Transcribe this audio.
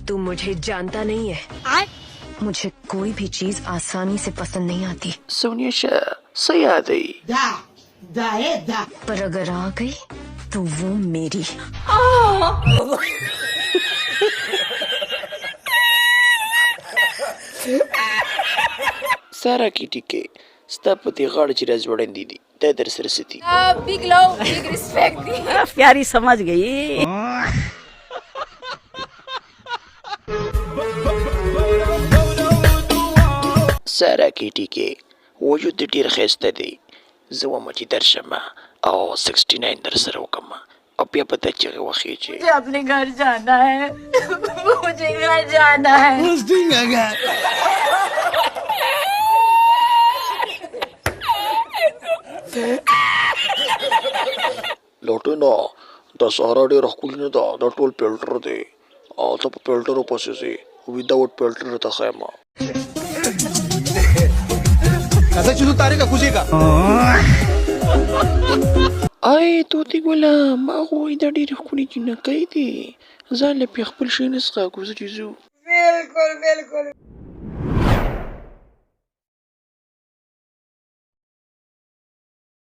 तू मुझे जानता नहीं है। मुझे कोई भी चीज आसानी से पसंद नहीं आती। सोनिया सयादी पर अगर आ गई तो वो मेरी। सारा केटी के ستا په دې غاړه چې راځوړندې دي دا در سره څه دي؟ बिग लव बिग रिस्पेक्ट दी प्यारी समझ गई। سارا केटी کې وجود دې ډېر ښایسته دی. زه وایم چې درشم او 69 در سره وکړم او بیا به دا چغې وخېږي. मुझे अपने घर जाना है मुझे घर जाना है لوټونه دا سارا ډېر ښکلي نه ده دا ټول فلټر دی او ته په فلټرو پسې ځې وداوټ فلټر ته ښیم آی توتي ګله ما خو وایي دا ډېرې ښکلي جینکۍ دي ځان له پې خپل شی نه څښه کوزه چې ځو बिल्कुल बिल्कुल